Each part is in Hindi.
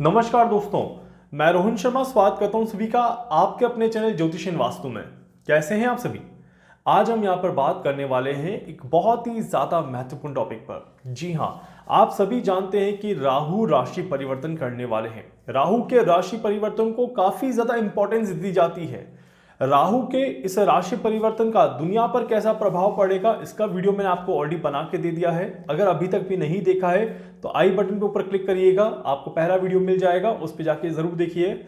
नमस्कार दोस्तों, मैं रोहन शर्मा स्वागत करता हूं सभी का आपके अपने चैनल ज्योतिषीय वास्तु में। कैसे हैं आप सभी? आज हम यहां पर बात करने वाले हैं एक बहुत ही ज्यादा महत्वपूर्ण टॉपिक पर। जी हां, आप सभी जानते हैं कि राहु राशि परिवर्तन करने वाले हैं। राहु के राशि परिवर्तन को काफी ज्यादा इंपॉर्टेंस दी जाती है। राहु के इस राशि परिवर्तन का दुनिया पर कैसा प्रभाव पड़ेगा, इसका वीडियो मैंने आपको ऑलरेडी बना के दे दिया है। अगर अभी तक भी नहीं देखा है तो आई बटन के ऊपर क्लिक करिएगा, आपको पहला वीडियो मिल जाएगा, उस पर जाके जरूर देखिए।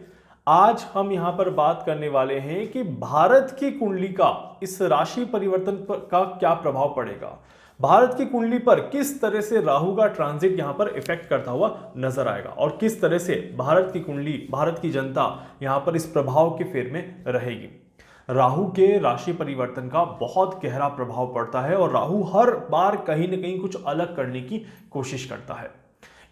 आज हम यहां पर बात करने वाले हैं कि भारत की कुंडली का इस राशि परिवर्तन पर का क्या प्रभाव पड़ेगा। भारत की कुंडली पर किस तरह से राहु का ट्रांजिट यहां पर इफेक्ट करता हुआ नजर आएगा और किस तरह से भारत की कुंडली, भारत की जनता यहां पर इस प्रभाव के फेर में रहेगी। राहु के राशि परिवर्तन का बहुत गहरा प्रभाव पड़ता है और राहु हर बार कहीं ना कहीं कुछ अलग करने की कोशिश करता है।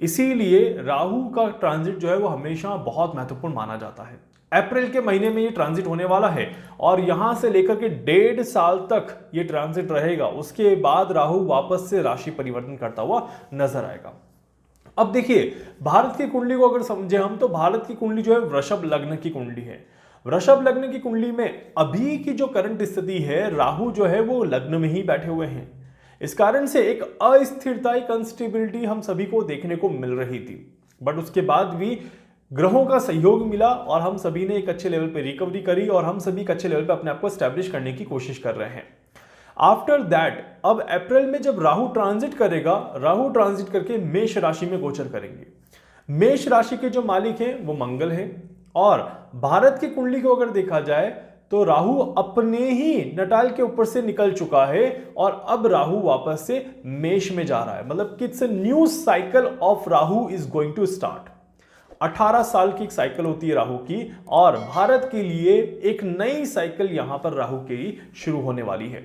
इसीलिए राहु का ट्रांजिट जो है वो हमेशा बहुत महत्वपूर्ण माना जाता है। अप्रैल के महीने में ये ट्रांजिट होने वाला है और यहां से लेकर के 1.5 साल तक ये ट्रांजिट रहेगा। उसके बाद राहु वापस से राशि परिवर्तन करता हुआ नजर आएगा। अब देखिए, भारत की कुंडली को अगर समझे हम तो भारत की कुंडली जो है वृषभ लग्न की कुंडली है। वृषभ लग्न की कुंडली में अभी की जो करंट स्थिति है, राहु जो है वो लग्न में ही बैठे हुए हैं। इस कारण से एक अस्थिरता, एक अनस्टेबिलिटी हम सभी को देखने को मिल रही थी, बट उसके बाद भी ग्रहों का सहयोग मिला और हम सभी ने एक अच्छे लेवल पे रिकवरी करी और हम सभी एक अच्छे लेवल पे अपने आप को एस्टैब्लिश करने की कोशिश कर रहे हैं। आफ्टर दैट अब अप्रैल में जब राहु ट्रांजिट करेगा, राहु ट्रांजिट करके मेष राशि में गोचर करेंगे। मेष राशि के जो मालिक हैं वो मंगल हैं और भारत की कुंडली को अगर देखा जाए तो राहु अपने ही नटाल के ऊपर से निकल चुका है और अब राहु वापस से मेष में जा रहा है। मतलब कि it's a new cycle of Rahu is going to start. 18 साल की एक साइकिल होती है राहु की और भारत के लिए एक नई साइकिल यहां पर राहु की शुरू होने वाली है।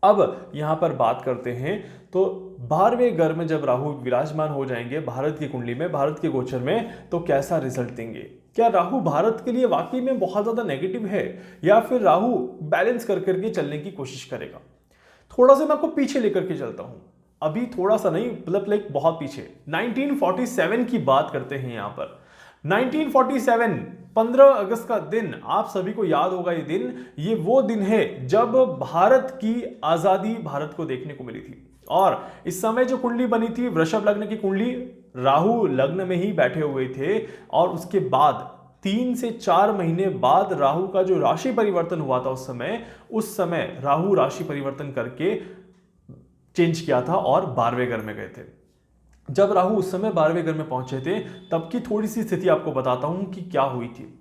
अब यहां पर बात करते हैं तो 12वें घर में जब राहु विराजमान हो जाएंगे भारत की कुंडली में, भारत के गोचर में, तो कैसा रिजल्ट देंगे? क्या राहु भारत के लिए वाकई में बहुत ज्यादा नेगेटिव है या फिर राहु बैलेंस कर करके चलने की कोशिश करेगा? थोड़ा सा मैं आपको पीछे लेकर के चलता हूं, अभी थोड़ा सा नहीं, मतलब लाइक बहुत पीछे। 1947 की बात करते हैं यहां पर। 1947 15 अगस्त का दिन, आप सभी को याद होगा ये दिन। ये वो दिन है जब भारत की आजादी भारत को देखने को मिली थी और इस समय जो कुंडली बनी थी वृषभ लग्न की कुंडली, राहु लग्न में ही बैठे हुए थे और उसके बाद 3 से 4 महीने बाद राहु का जो राशि परिवर्तन हुआ था उस समय राहु राशि परिवर्तन करके चेंज किया था और 12वें घर में गए थे। जब राहु उस समय 12वें घर में पहुंचे थे तब की थोड़ी सी स्थिति आपको बताता हूं कि क्या हुई थी।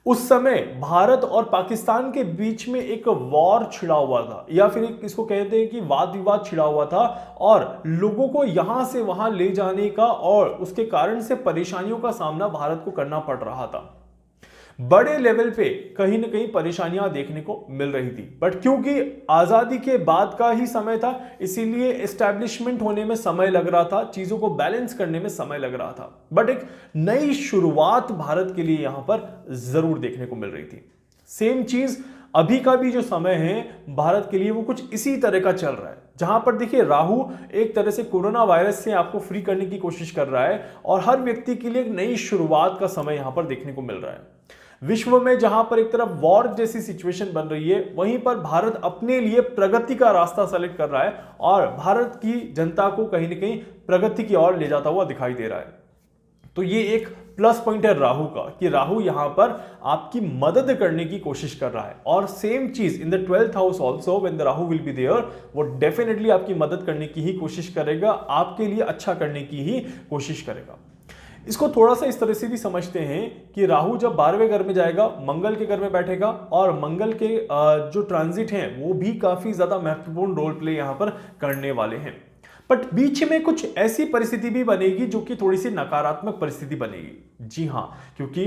उस समय भारत और पाकिस्तान के बीच में एक वॉर छिड़ा हुआ था या फिर इसको कहते हैं कि वाद विवाद छिड़ा हुआ था और लोगों को यहां से वहां ले जाने का और उसके कारण से परेशानियों का सामना भारत को करना पड़ रहा था। बड़े लेवल पे कहीं ना कहीं परेशानियां देखने को मिल रही थी, बट क्योंकि आजादी के बाद का ही समय था इसीलिए एस्टैब्लिशमेंट होने में समय लग रहा था, चीजों को बैलेंस करने में समय लग रहा था, बट एक नई शुरुआत भारत के लिए यहां पर जरूर देखने को मिल रही थी। सेम चीज अभी का भी जो समय है भारत के लिए वो कुछ इसी तरह का चल रहा है, जहां पर देखिए राहु एक तरह से कोरोना वायरस से आपको फ्री करने की कोशिश कर रहा है और हर व्यक्ति के लिए एक नई शुरुआत का समय यहां पर देखने को मिल रहा है। विश्व में जहां पर एक तरफ वॉर जैसी सिचुएशन बन रही है, वहीं पर भारत अपने लिए प्रगति का रास्ता सेलेक्ट कर रहा है और भारत की जनता को कहीं ना कहीं प्रगति की ओर ले जाता हुआ दिखाई दे रहा है। तो ये एक प्लस पॉइंट है राहु का कि राहु यहां पर आपकी मदद करने की कोशिश कर रहा है और सेम चीज in the 12th house also when the Rahu will be there, वो डेफिनेटली आपकी मदद करने की ही कोशिश करेगा, आपके लिए अच्छा करने की ही कोशिश करेगा। इसको थोड़ा सा इस तरह से भी समझते हैं कि राहु जब 12वें घर में जाएगा, मंगल के घर में बैठेगा और मंगल के जो ट्रांजिट हैं वो भी काफी ज्यादा महत्वपूर्ण रोल प्ले यहां पर करने वाले हैं। बट बीच में कुछ ऐसी परिस्थिति भी बनेगी जो कि थोड़ी सी नकारात्मक परिस्थिति बनेगी। जी हां, क्योंकि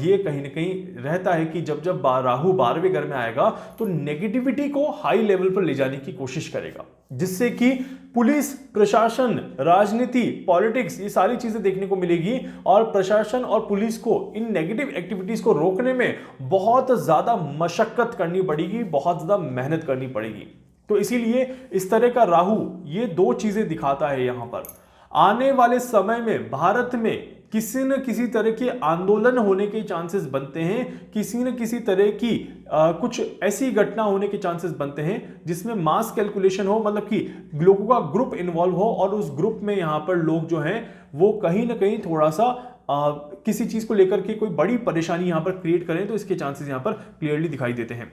ये कहीं ना कहीं रहता है कि जब जब राहु 12वें घर में आएगा तो नेगेटिविटी को हाई लेवल पर ले जाने की कोशिश करेगा, जिससे कि पुलिस, प्रशासन, राजनीति, पॉलिटिक्स, ये सारी चीजें देखने को मिलेगी और प्रशासन और पुलिस को इन नेगेटिव एक्टिविटीज को रोकने में बहुत ज्यादा मशक्कत करनी पड़ेगी, बहुत ज्यादा मेहनत करनी पड़ेगी। तो इसीलिए इस तरह का राहु ये दो चीजें दिखाता है यहां पर। आने वाले समय में भारत में किसी न किसी तरह के आंदोलन होने के चांसेस बनते हैं, किसी न किसी तरह की कुछ ऐसी घटना होने के चांसेस बनते हैं जिसमें मास कैलकुलेशन हो, मतलब कि लोगों का ग्रुप इन्वॉल्व हो और उस ग्रुप में यहां पर लोग जो हैं वो कहीं ना कहीं थोड़ा सा किसी चीज को लेकर के कोई बड़ी परेशानी यहां पर क्रिएट करें, तो इसके चांसेस यहां पर क्लियरली दिखाई देते हैं।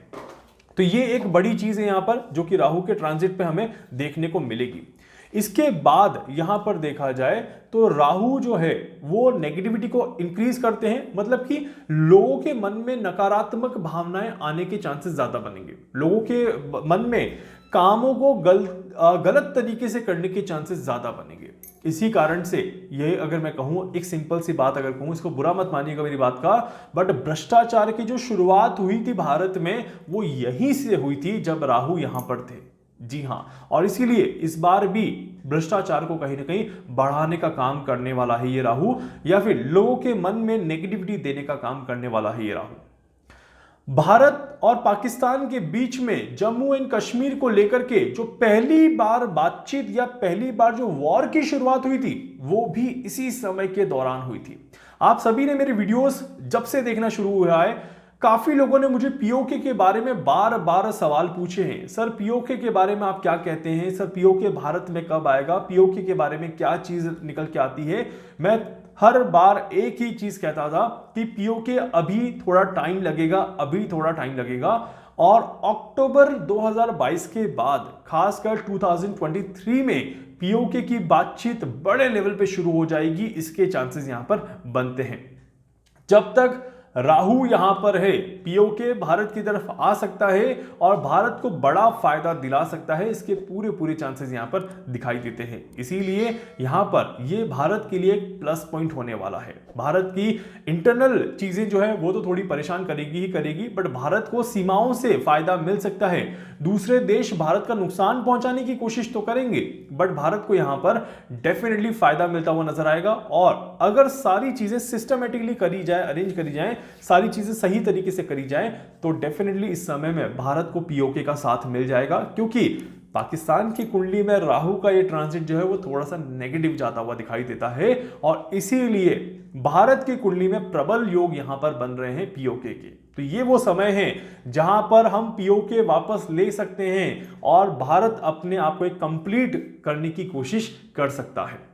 तो ये एक बड़ी चीज है यहां पर जो कि राहु के ट्रांजिट पे हमें देखने को मिलेगी। इसके बाद यहां पर देखा जाए तो राहु जो है वो नेगेटिविटी को इंक्रीज करते हैं, मतलब कि लोगों के मन में नकारात्मक भावनाएं आने के चांसेस ज्यादा बनेंगे, लोगों के मन में कामों को गलत तरीके से करने के चांसेस ज्यादा बनेंगे। इसी कारण से ये अगर मैं कहूं, एक सिंपल सी बात अगर कहूं, इसको बुरा मत मानिएगा मेरी बात का, बट भ्रष्टाचार की जो शुरुआत हुई थी भारत में वो यहीं से हुई थी जब राहु यहां पर थे। जी हां, और इसीलिए इस बार भी भ्रष्टाचार को कहीं ना कहीं बढ़ाने का काम करने वाला है ये राहु, या फिर लोगों के मन में नेगेटिविटी देने का काम करने वाला है ये राहु। भारत और पाकिस्तान के बीच में जम्मू एंड कश्मीर को लेकर के जो पहली बार बातचीत या पहली बार जो वॉर की शुरुआत हुई थी वो भी इसी समय के दौरान हुई थी। आप सभी ने मेरे वीडियोस जब से देखना शुरू हुआ है, काफी लोगों ने मुझे पीओके के बारे में बार बार सवाल पूछे हैं। सर पीओके के बारे में आप क्या कहते हैं, सर पीओके भारत में कब आएगा, पीओके के बारे में क्या चीज निकल के आती है। मैं हर बार एक ही चीज कहता था कि पीओके अभी थोड़ा टाइम लगेगा, अभी थोड़ा टाइम लगेगा, और अक्टूबर 2022 के बाद खासकर 2023 में पीओके की बातचीत बड़े लेवल पे शुरू हो जाएगी, इसके चांसेस यहां पर बनते हैं। जब तक राहु यहां पर है पीओके भारत की तरफ आ सकता है और भारत को बड़ा फायदा दिला सकता है, इसके पूरे चांसेस यहां पर दिखाई देते हैं। इसीलिए यहां पर ये भारत के लिए एक प्लस पॉइंट होने वाला है। भारत की इंटरनल चीजें जो है वो तो थोड़ी परेशान करेगी ही करेगी, बट भारत को सीमाओं से फायदा मिल सकता है। दूसरे देश भारत का नुकसान पहुंचाने की कोशिश तो करेंगे, बट भारत को यहां पर डेफिनेटली फायदा मिलता हुआ नजर आएगा। और अगर सारी चीजें सिस्टमेटिकली करी जाए, अरेंज करी जाए, सारी चीजें सही तरीके से करी जाए, तो डेफिनेटली इस समय में भारत को पीओके का साथ मिल जाएगा। क्योंकि पाकिस्तान की कुंडली में राहु का ये ट्रांजिट जो है वो थोड़ा सा नेगेटिव जाता हुआ दिखाई देता है, और इसीलिए भारत की कुंडली में प्रबल योग यहां पर बन रहे हैं पीओके के। तो ये वो समय है जहां पर हम पीओके वापस ले सकते हैं और भारत अपने आप को एक कंप्लीट करने की कोशिश कर सकता है।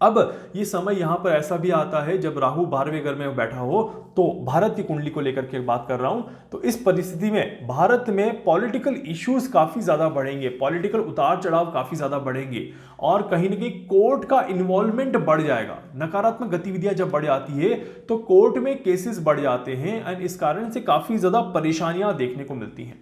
अब ये समय यहां पर ऐसा भी आता है जब राहु 12वें घर में बैठा हो, तो भारत की कुंडली को लेकर के बात कर रहा हूं, तो इस परिस्थिति में भारत में पॉलिटिकल इश्यूज काफी ज्यादा बढ़ेंगे, पॉलिटिकल उतार चढ़ाव काफी ज्यादा बढ़ेंगे, और कहीं ना कहीं कोर्ट का इन्वॉल्वमेंट बढ़ जाएगा। नकारात्मक गतिविधियां जब बढ़ जाती है तो कोर्ट में केसेस बढ़ जाते हैं, एंड इस कारण से काफी ज्यादा परेशानियां देखने को मिलती हैं।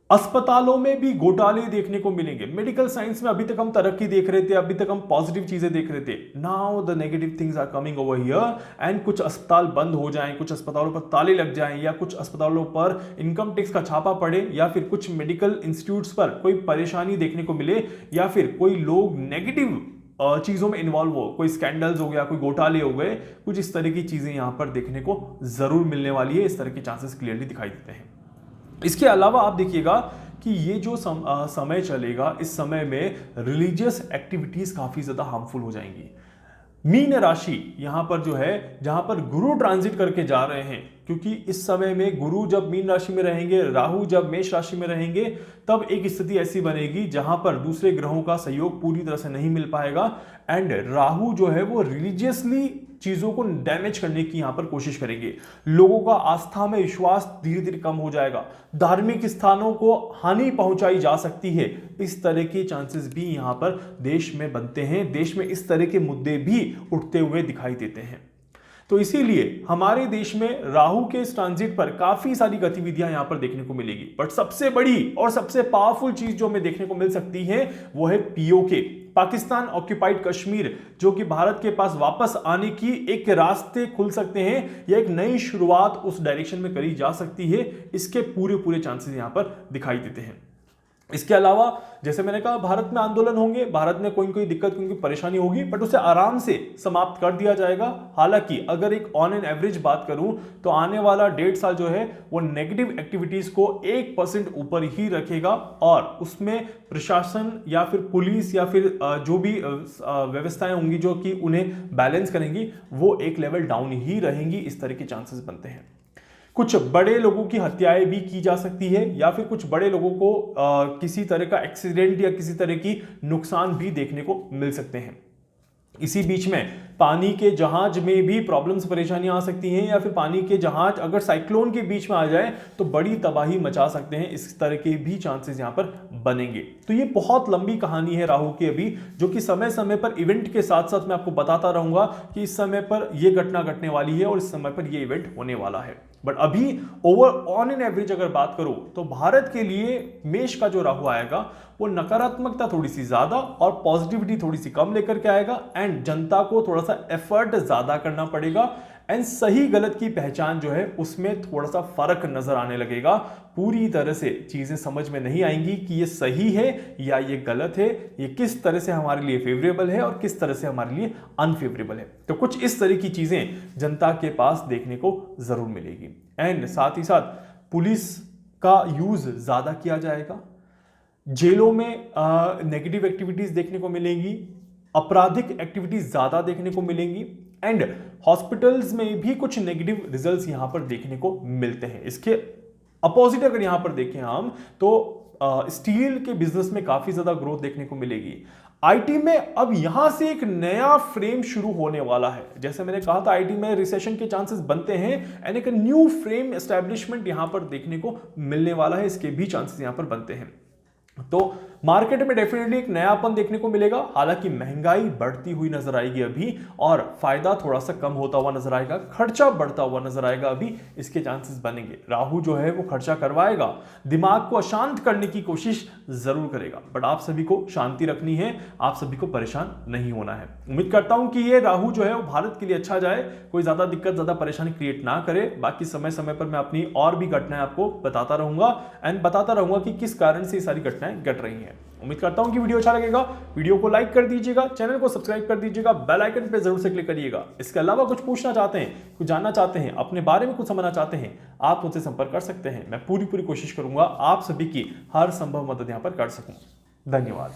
अस्पतालों में भी घोटाले देखने को मिलेंगे। मेडिकल साइंस में अभी तक हम तरक्की देख रहे थे, अभी तक हम पॉजिटिव चीजें देख रहे थे, now the negative things are coming over here, and कुछ अस्पताल बंद हो जाएं, कुछ अस्पतालों पर ताले लग जाएं, या कुछ अस्पतालों पर इनकम टैक्स का छापा पड़े, या फिर कुछ मेडिकल इंस्टीट्यूट्स पर कोई परेशानी देखने को मिले, या फिर कोई लोग नेगेटिव चीजों में इन्वॉल्व हो, कोई स्कैंडल्स हो गया, कोई घोटाले हो गए, कुछ इस तरह की चीजें यहां पर देखने को जरूर मिलने वाली है। इस तरह के चांसेस क्लियरली दिखाई देते हैं। इसके अलावा आप देखिएगा कि ये जो समय चलेगा, इस समय में रिलीजियस एक्टिविटीज काफी ज्यादा हार्मफुल हो जाएंगी। मीन राशि यहां पर जो है, जहां पर गुरु ट्रांजिट करके जा रहे हैं, क्योंकि इस समय में गुरु जब मीन राशि में रहेंगे, राहु जब मेष राशि में रहेंगे, तब एक स्थिति ऐसी बनेगी जहां पर दूसरे ग्रहों का सहयोग पूरी तरह से नहीं मिल पाएगा, एंड राहु जो है वो रिलीजियसली चीजों को डैमेज करने की यहां पर कोशिश करेंगे। लोगों का आस्था में विश्वास धीरे धीरे कम हो जाएगा, धार्मिक स्थानों को हानि पहुंचाई जा सकती है। इस तरह के चांसेस भी यहां पर देश में बनते हैं, देश में इस तरह के मुद्दे भी उठते हुए दिखाई देते हैं। तो इसीलिए हमारे देश में राहु के इस ट्रांजिट पर काफी सारी गतिविधियां यहां पर देखने को मिलेगी, बट सबसे बड़ी और सबसे पावरफुल चीज जो हमें देखने को मिल सकती है वो है पीओके, पाकिस्तान ऑक्यूपाइड कश्मीर, जो कि भारत के पास वापस आने की एक रास्ते खुल सकते हैं, या एक नई शुरुआत उस डायरेक्शन में करी जा सकती है। इसके पूरे चांसेस यहां पर दिखाई देते हैं। इसके अलावा जैसे मैंने कहा, भारत में आंदोलन होंगे, भारत में कोई दिक्कत, कोई परेशानी होगी, बट उसे आराम से समाप्त कर दिया जाएगा। हालांकि अगर एक ऑन एन एवरेज बात करूं तो आने वाला 1.5 साल जो है वो नेगेटिव एक्टिविटीज को 1% ऊपर ही रखेगा, और उसमें प्रशासन या फिर पुलिस या फिर जो भी व्यवस्थाएं होंगी जो कि उन्हें बैलेंस करेंगी, वो एक लेवल डाउन ही रहेंगी। इस तरह के चांसेस बनते हैं। कुछ बड़े लोगों की हत्याएं भी की जा सकती है, या फिर कुछ बड़े लोगों को किसी तरह का एक्सीडेंट या किसी तरह की नुकसान भी देखने को मिल सकते हैं। इसी बीच में पानी के जहाज में भी प्रॉब्लम्स, परेशानियां आ सकती हैं, या फिर पानी के जहाज अगर साइक्लोन के बीच में आ जाए तो बड़ी तबाही मचा सकते हैं। इस तरह के भी चांसेस यहां पर बनेंगे। तो ये बहुत लंबी कहानी है राहु की अभी, जो कि समय समय पर इवेंट के साथ साथ मैं आपको बताता रहूंगा कि इस समय पर यह घटना घटने वाली है और इस समय पर यह इवेंट होने वाला है। बट अभी ओवर ऑन एन एवरेज अगर बात करूं तो भारत के लिए मेष का जो राहु आएगा वो नकारात्मकता थोड़ी सी ज्यादा और पॉजिटिविटी थोड़ी सी कम लेकर के आएगा, एंड जनता को थोड़ा सा एफर्ट ज्यादा करना पड़ेगा, एंड सही गलत की पहचान जो है उसमें थोड़ा सा फर्क नजर आने लगेगा। पूरी तरह से चीजें समझ में नहीं आएंगी कि ये सही है या ये गलत है, ये किस तरह से हमारे लिए फेवरेबल है और किस तरह से हमारे लिए अनफेवरेबल है। तो कुछ इस तरह की चीजें जनता के पास देखने को जरूर मिलेगी। एंड साथ ही साथ पुलिस का यूज ज्यादा किया जाएगा, जेलों में नेगेटिव एक्टिविटीज देखने को मिलेंगी, आपराधिक एक्टिविटीज ज्यादा देखने को मिलेंगी, एंड हॉस्पिटल्स में भी कुछ नेगेटिव रिजल्ट्स यहां पर देखने को मिलते हैं। इसके अपोजिट अगर यहां पर देखें हम तो स्टील के बिजनेस में काफी ज्यादा ग्रोथ देखने को मिलेगी। आईटी में अब यहां से एक नया फ्रेम शुरू होने वाला है। जैसे मैंने कहा था आईटी में रिसेशन के चांसेस बनते हैं, एंड एक न्यू फ्रेम एस्टैब्लिशमेंट यहां पर देखने को मिलने वाला है, इसके भी चांसेस यहां पर बनते हैं। तो मार्केट में डेफिनेटली एक नयापन देखने को मिलेगा। हालांकि महंगाई बढ़ती हुई नजर आएगी अभी, और फायदा थोड़ा सा कम होता हुआ नजर आएगा, खर्चा बढ़ता हुआ नजर आएगा, अभी इसके चांसेस बनेंगे। राहु जो है वो खर्चा करवाएगा, दिमाग को अशांत करने की कोशिश जरूर करेगा, बट आप सभी को शांति रखनी है, आप सभी को परेशान नहीं होना है। उम्मीद करता हूं कि ये राहु जो है वो भारत के लिए अच्छा जाए, कोई ज्यादा दिक्कत, ज्यादा परेशानी क्रिएट ना करे। बाकी समय समय पर मैं अपनी और भी घटनाएं आपको बताता रहूंगा, एंड बताता रहूंगा कि किस कारण से ये सारी घटनाएं घट रही हैं। उम्मीद करता हूं कि वीडियो अच्छा लगेगा। वीडियो को लाइक कर दीजिएगा, चैनल को सब्सक्राइब कर दीजिएगा, बेल आइकन पे जरूर से क्लिक करिएगा। इसके अलावा कुछ पूछना चाहते हैं, कुछ जानना चाहते हैं, अपने बारे में कुछ समझना चाहते हैं, आप मुझसे संपर्क कर सकते हैं। मैं पूरी कोशिश करूंगा आप सभी की हर संभव मदद यहां पर कर सकूं। धन्यवाद।